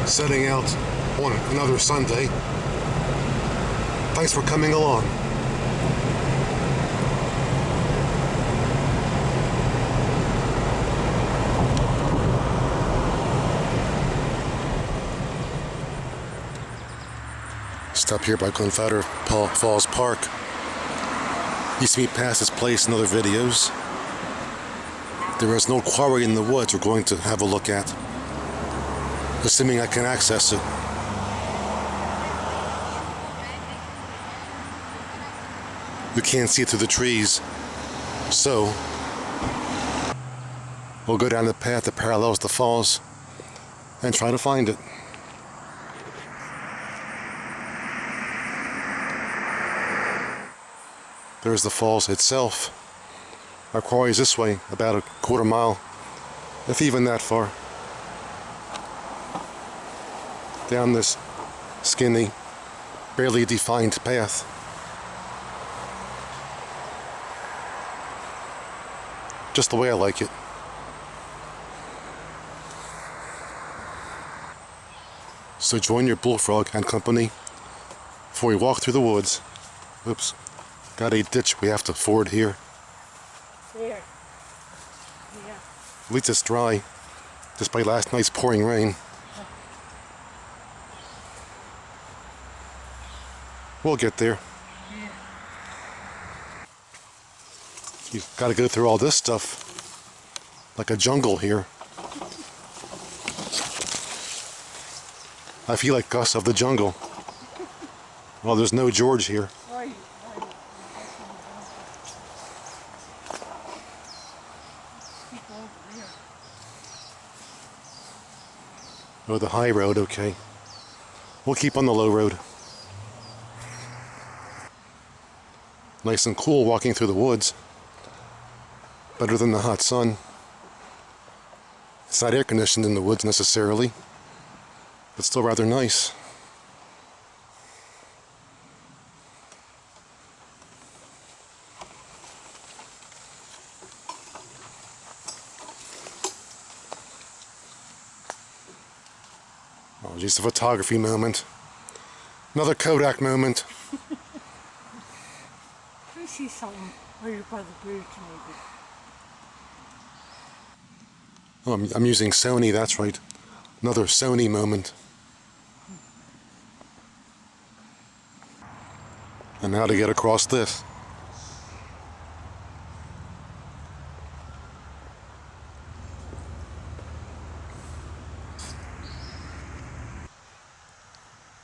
setting out on another Sunday. Thanks for coming along. Stop here by Glenfather Falls Park. Used to be past this place in other videos. There is no quarry in the woods we're going to have a look at, assuming I can access it. You can't see it through the trees, so we'll go down the path that parallels the falls and try to find it. There's the falls itself. Our quarry is this way, about a quarter mile, if even that far. Down this skinny, barely defined path. Just the way I like it. So join your bullfrog and company before we walk through the woods. Oops, got a ditch we have to ford here. There. Yeah. At least it's dry, despite last night's pouring rain. We'll get there. Yeah. You've got to go through all this stuff like a jungle here. I feel like Gus of the jungle. Well, there's no George here. Right. Oh, the high road, okay. We'll keep on the low road. Nice and cool walking through the woods. Better than the hot sun. It's not air conditioned in the woods necessarily, but still rather nice. Oh, just a photography moment. Another Kodak moment. I see something right by the bridge, maybe. Oh, I'm using Sony, that's right. Another Sony moment. And now to get across this.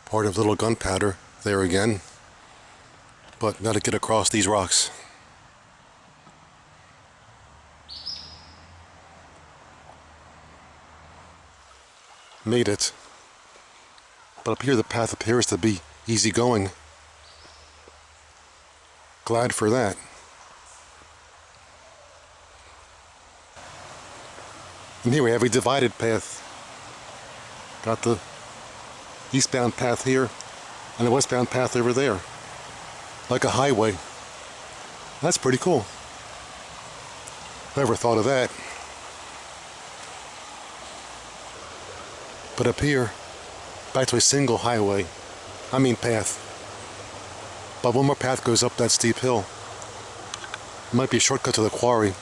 Part of little gunpowder there again. But now to get across these rocks. Made it. But up here the path appears to be easy going. Glad for that. And here we have a divided path. Got the eastbound path here and the westbound path over there. Like a highway. That's pretty cool. Whoever thought of that? But up here, back to a single highway. Path. But one more path goes up that steep hill. It might be a shortcut to the quarry,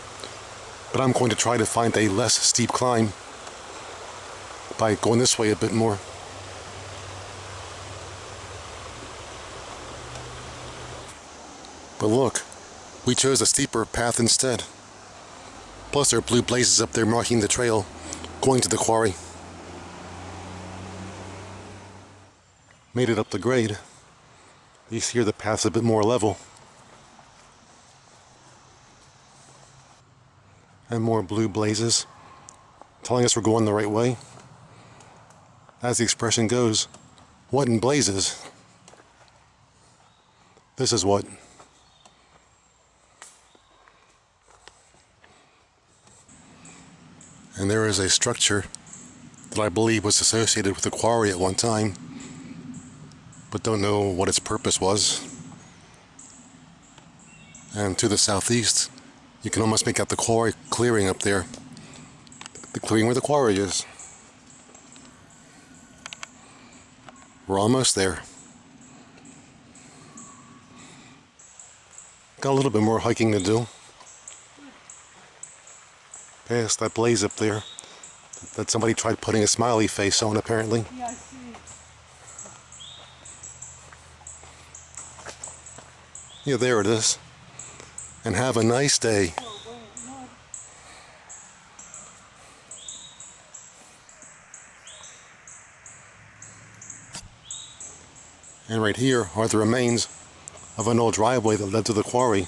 but I'm going to try to find a less steep climb by going this way a bit more. But look, we chose a steeper path instead. Plus there are blue blazes up there marking the trail going to the quarry. Made it up the grade. You see here the path's a bit more level. And more blue blazes, telling us we're going the right way. As the expression goes, what in blazes? This is what. And there is a structure that I believe was associated with the quarry at one time, but don't know what its purpose was. And to the southeast, you can almost make out the quarry clearing up there. The clearing where the quarry is. We're almost there. Got a little bit more hiking to do. Past that blaze up there that somebody tried putting a smiley face on, apparently. Yeah, I see. Yeah, there it is. And have a nice day. Oh, wait, no. And right here are the remains of an old driveway that led to the quarry.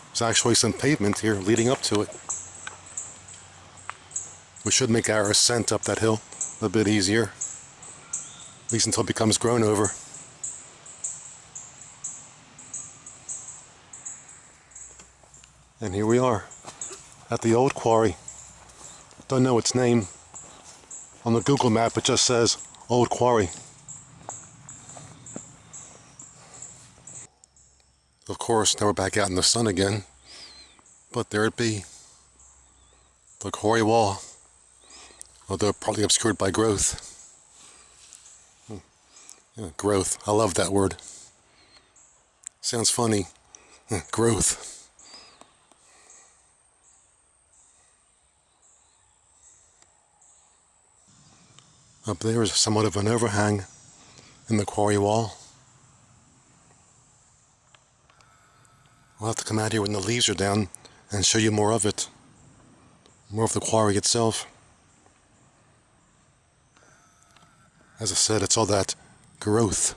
There's actually some pavement here leading up to it, which should make our ascent up that hill a bit easier, at least until it becomes grown over. And here we are at the old quarry. Don't know its name. On the Google map it just says Old Quarry. Of course, now we're back out in the sun again, but there it be, the quarry wall, although probably obscured by growth. Yeah, growth, I love that word. Sounds funny. Growth. Up there is somewhat of an overhang in the quarry wall. I'll have to come out here when the leaves are down and show you more of it. More of the quarry itself. As I said, it's all that growth.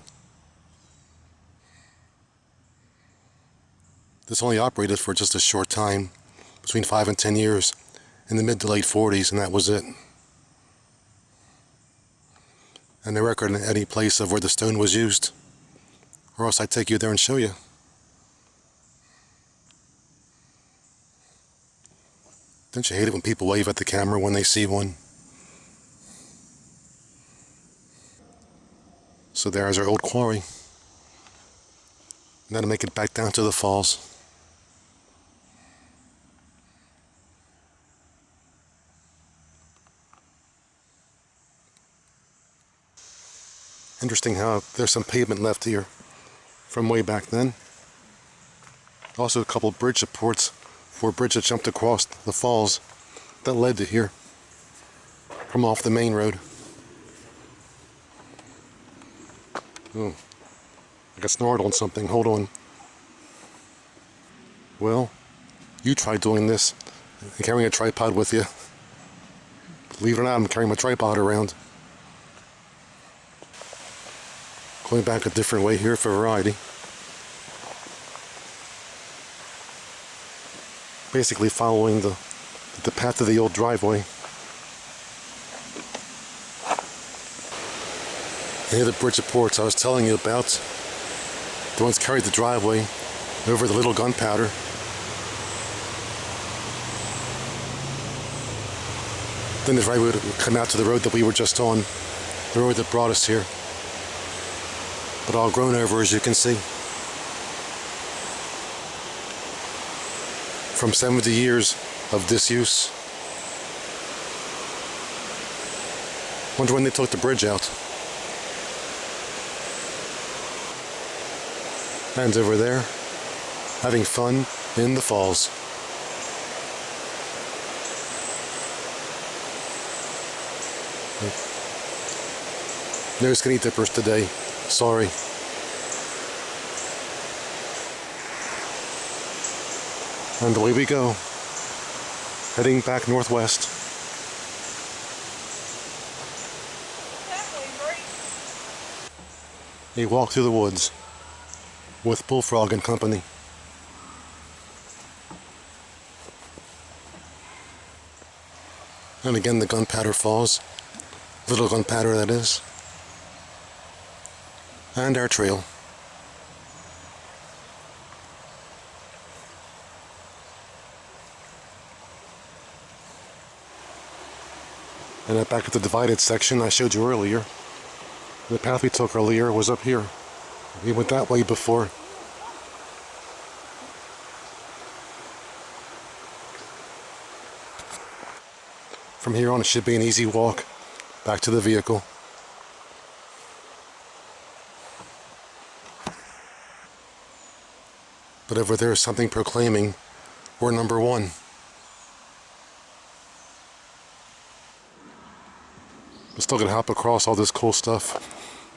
This only operated for just a short time, between 5 and 10 years, in the mid to late 40s, and that was it. And no record in any place of where the stone was used, or else I'd take you there and show you. Don't you hate it when people wave at the camera when they see one? So there's our old quarry. Now to make it back down to the falls. Interesting how there's some pavement left here from way back then. Also a couple bridge supports for a bridge that jumped across the falls that led to here from off the main road. Oh, I got snarled on something. Hold on. Well, you try doing this and carrying a tripod with you. Believe it or not, I'm carrying my tripod around. Going back a different way here for variety. Basically following the path of the old driveway. Here are the bridge supports I was telling you about. The ones carried the driveway over the little gunpowder. Then the driveway would come out to the road that we were just on, the road that brought us here. But all grown over, as you can see. From 70 years of disuse. Wonder when they took the bridge out. And over there, having fun in the falls. No skinny dippers today. Sorry. And away we go, heading back northwest. A walk through the woods with Bullfrog and company. And again the gunpowder falls, little gunpowder that is, and our trail. And back at the divided section I showed you earlier, the path we took earlier was up here. We went that way before. From here on it should be an easy walk back to the vehicle. But over there is something proclaiming we're number one. I'm still gonna hop across all this cool stuff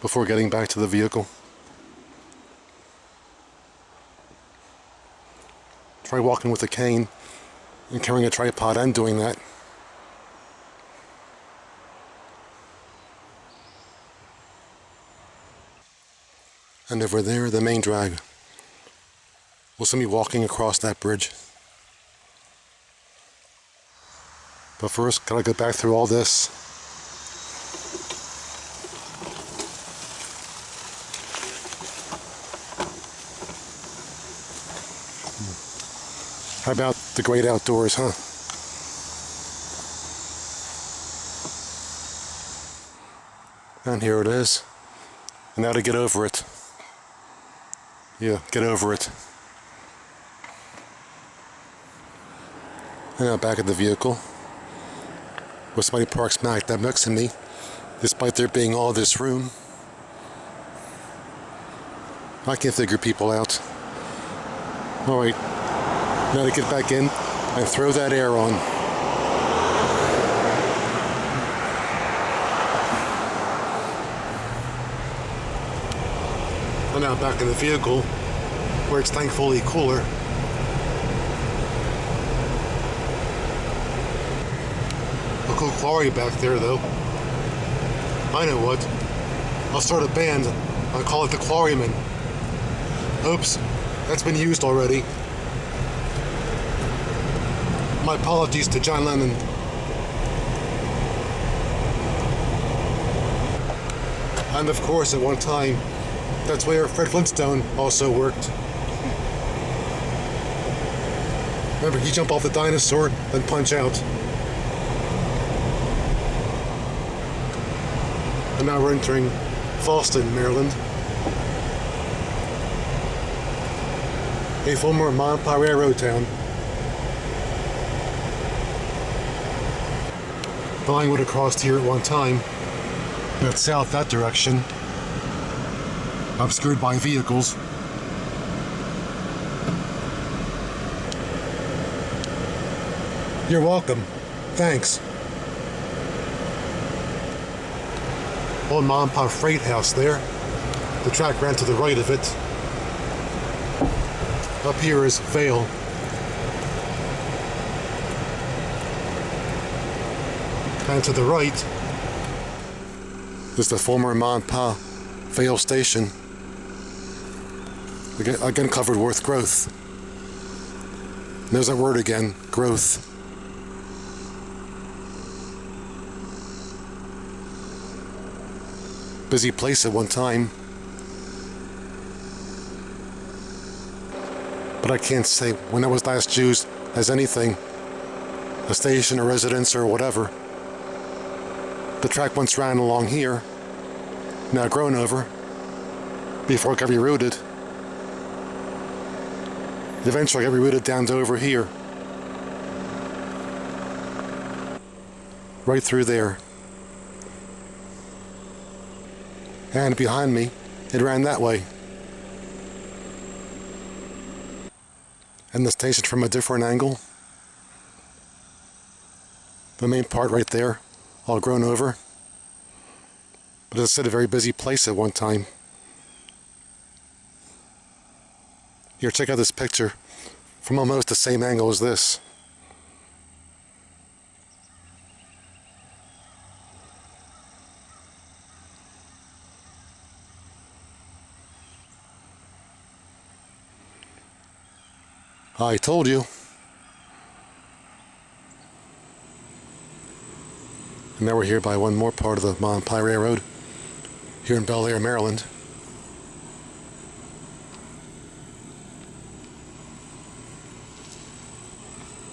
before getting back to the vehicle. Try walking with a cane and carrying a tripod and doing that. And over there, the main drag. We'll see me walking across that bridge. But first, gotta go back through all this. How about the great outdoors, huh? And here it is. And now to get over it. Yeah, get over it. And now back at the vehicle, where somebody parks smack dab next to me, despite there being all this room. I can figure people out. Alright, now to get back in and throw that air on. I'm now back in the vehicle, where it's thankfully cooler. A cool quarry back there, though. I know what. I'll start a band. I'll call it the Quarrymen. Oops, that's been used already. My apologies to John Lennon. And of course, at one time, that's where Fred Flintstone also worked. Remember, you jump off the dinosaur, then punch out. And now we're entering Fallston, Maryland. A former mom-and-pop railroad town. The line would have crossed here at one time, but south that direction, obscured by vehicles. You're welcome. Thanks. Old mom and pop freight house there. The track ran to the right of it. Up here is Vale. And to the right is the former mom and pop Vale station. Again covered with growth. There's that word again, growth. Busy place at one time. But I can't say when it was last used as anything, a station, a residence, or whatever. The track once ran along here, now grown over, before it got rerouted. It eventually got rerouted down to over here. Right through there. And behind me, it ran that way. And the station from a different angle. The main part right there, all grown over. But as I said, a very busy place at one time. Here, check out this picture from almost the same angle as this. I told you. And now we're here by one more part of the Mile and Pie Railroad, here in Bel Air, Maryland.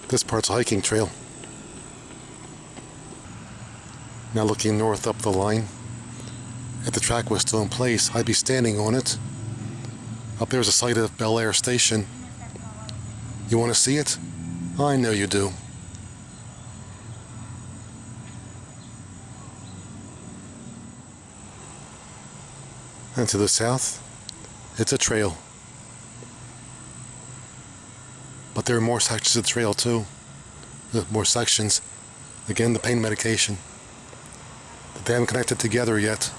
This part's a hiking trail. Now looking north up the line. If the track was still in place, I'd be standing on it. Up there's a site of Bel Air Station. You want to see it? I know you do. And to the south, it's a trail. But there are more sections of the trail too. More sections. Again, the pain medication. But they haven't connected together yet.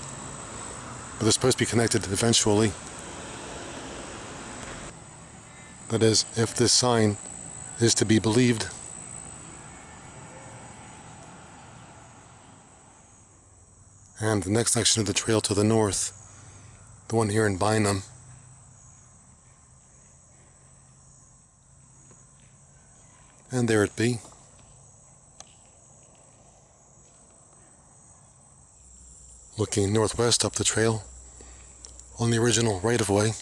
But they're supposed to be connected eventually. That is, if this sign is to be believed. And the next section of the trail to the north, the one here in Bynum. And there it be. Looking northwest up the trail on the original right-of-way.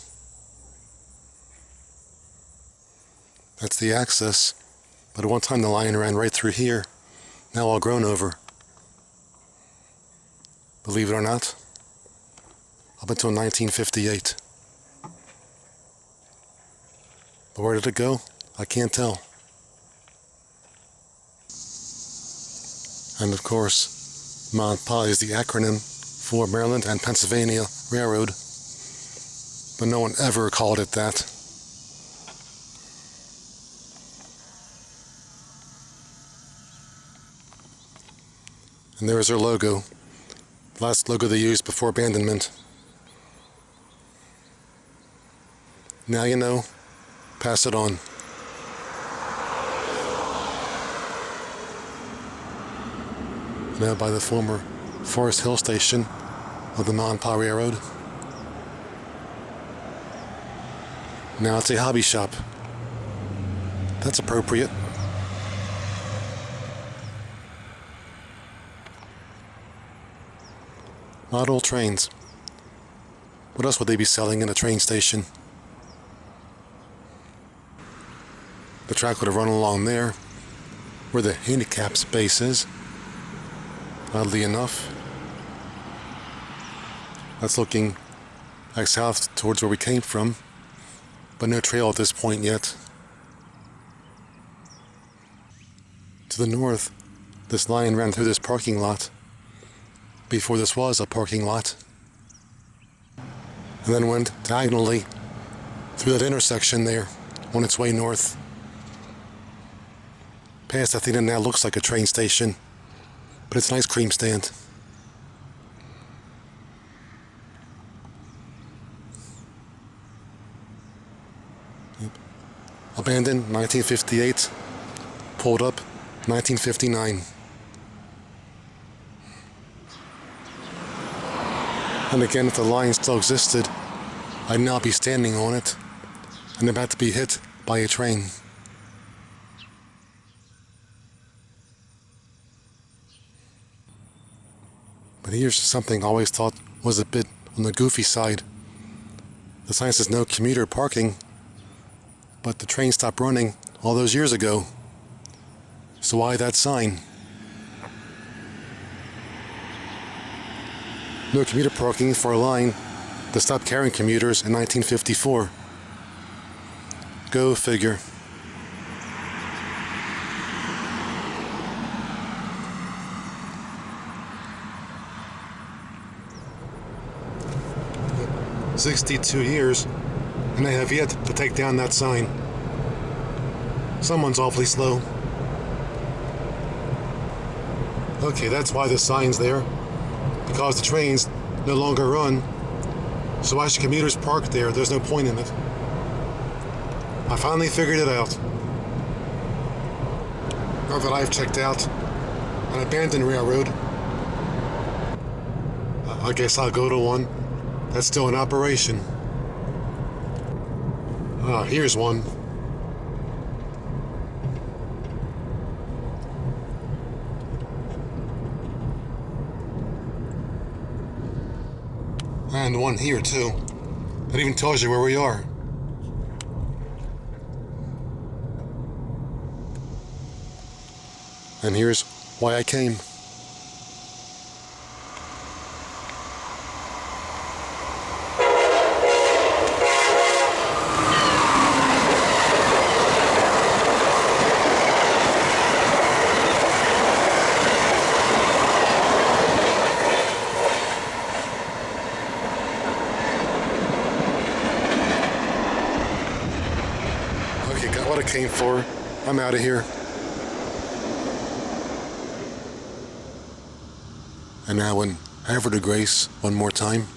That's the access, but at one time the line ran right through here, now all grown over. Believe it or not, up until 1958. But where did it go? I can't tell. And of course, MAPA is the acronym for Maryland and Pennsylvania Railroad, but no one ever called it that. And there is their logo, the last logo they used before abandonment. Now you know, pass it on. Now by the former Forest Hill station of the MAPA Railroad. Now it's a hobby shop. That's appropriate. Model trains. What else would they be selling in a train station? The track would have run along there, where the handicap space is. Oddly enough. That's looking like south towards where we came from, but no trail at this point yet. To the north, this line ran through this parking lot before this was a parking lot, and then went diagonally through that intersection there on its way north, past that thing that now looks like a train station, but it's an ice cream stand. Yep. Abandoned 1958, pulled up 1959. And again, if the line still existed, I'd now be standing on it and about to be hit by a train. But here's something I always thought was a bit on the goofy side. The sign says no commuter parking, but the train stopped running all those years ago. So why that sign? No commuter parking for a line that stopped carrying commuters in 1954. Go figure. Yep. 62 years, and they have yet to take down that sign. Someone's awfully slow. Okay, that's why the sign's there. Because the trains no longer run. So why should commuters park there? There's no point in it. I finally figured it out. Now that I've checked out an abandoned railroad, I guess I'll go to one that's still in operation. Here's one. And one here too. That even tells you where we are. And here's why I came. came for. I'm out of here. And now in Havre de Grace, one more time.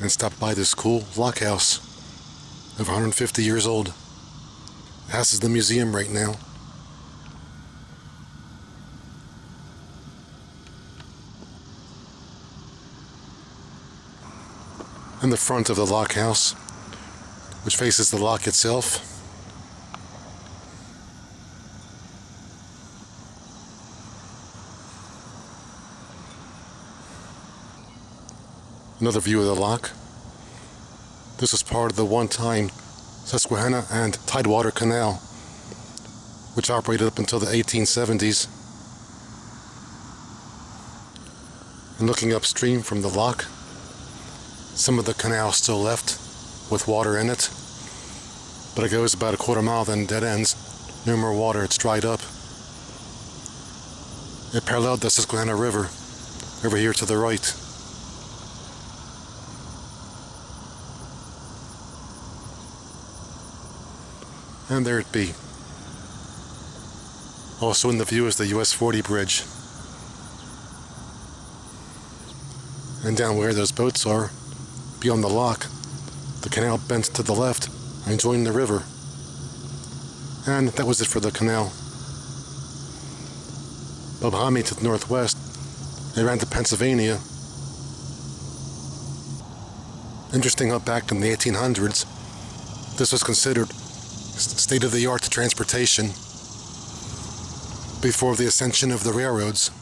And stop by this cool lock house of 150 years old. The house is the museum right now. In the front of the lock house, which faces the lock itself, another view of the lock. This was part of the one-time Susquehanna and Tidewater Canal, which operated up until the 1870s. And looking upstream from the lock, some of the canal still left with water in it, but it goes about a quarter mile, then dead ends. No more water, it's dried up. It paralleled the Susquehanna River over here to the right. And there it be. Also in the view is the US 40 bridge. And down where those boats are, beyond the lock, the canal bent to the left and joined the river. And that was it for the canal. But behind me to the northwest, it ran to Pennsylvania. Interesting how back in the 1800s, this was considered state-of-the-art transportation before the ascension of the railroads.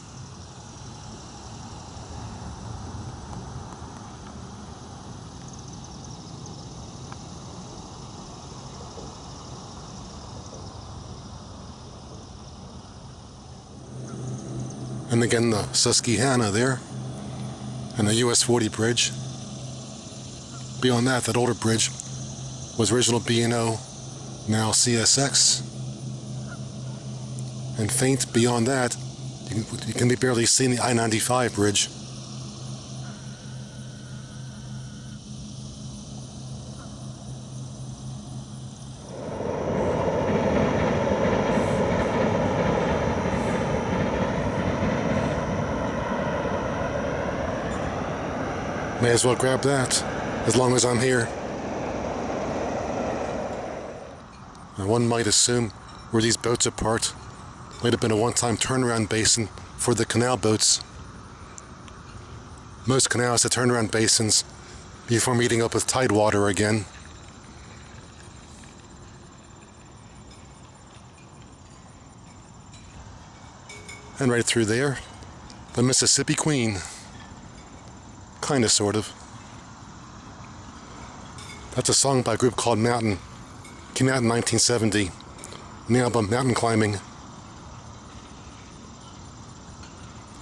And again the Susquehanna there, and the US 40 bridge. Beyond that, that older bridge was original B&O, now CSX. And faint beyond that, you can barely see the I-95 bridge. May as well grab that, as long as I'm here. And one might assume where these boats are parked might have been a one-time turnaround basin for the canal boats. Most canals have turnaround basins before meeting up with tidewater again. And right through there, the Mississippi Queen. Kinda, sort of. That's a song by a group called Mountain. Came out in 1970. On the album Mountain Climbing.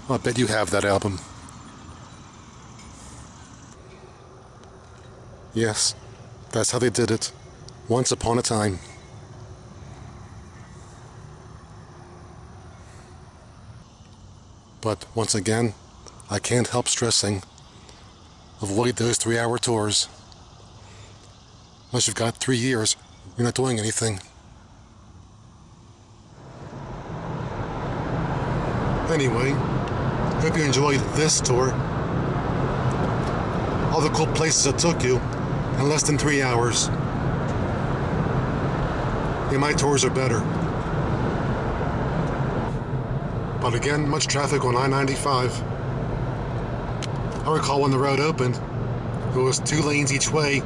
Well, I bet you have that album. Yes, that's how they did it. Once upon a time. But once again, I can't help stressing. Avoid those 3-hour tours. Unless you've got 3 years, you're not doing anything. Anyway, hope you enjoyed this tour. All the cool places I took you in less than 3 hours. Yeah, my tours are better. But again, much traffic on I-95. I recall when the road opened, it was 2 lanes each way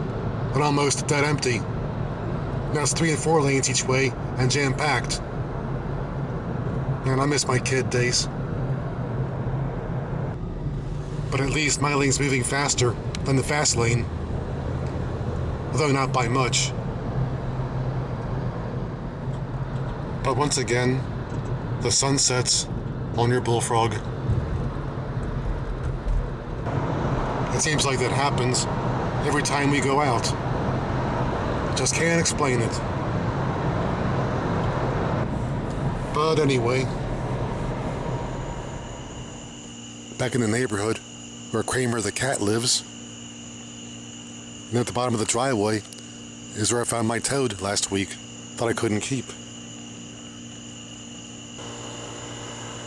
and almost dead empty. Now it's 3 and 4 lanes each way and jam-packed. Man, I miss my kid days. But at least my lane's moving faster than the fast lane. Although not by much. But once again, the sun sets on your bullfrog. It seems like that happens every time we go out. Just can't explain it. But anyway, back in the neighborhood where Kramer the cat lives, And at the bottom of the driveway is where I found my toad last week that I couldn't keep.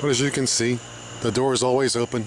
But as you can see, the door is always open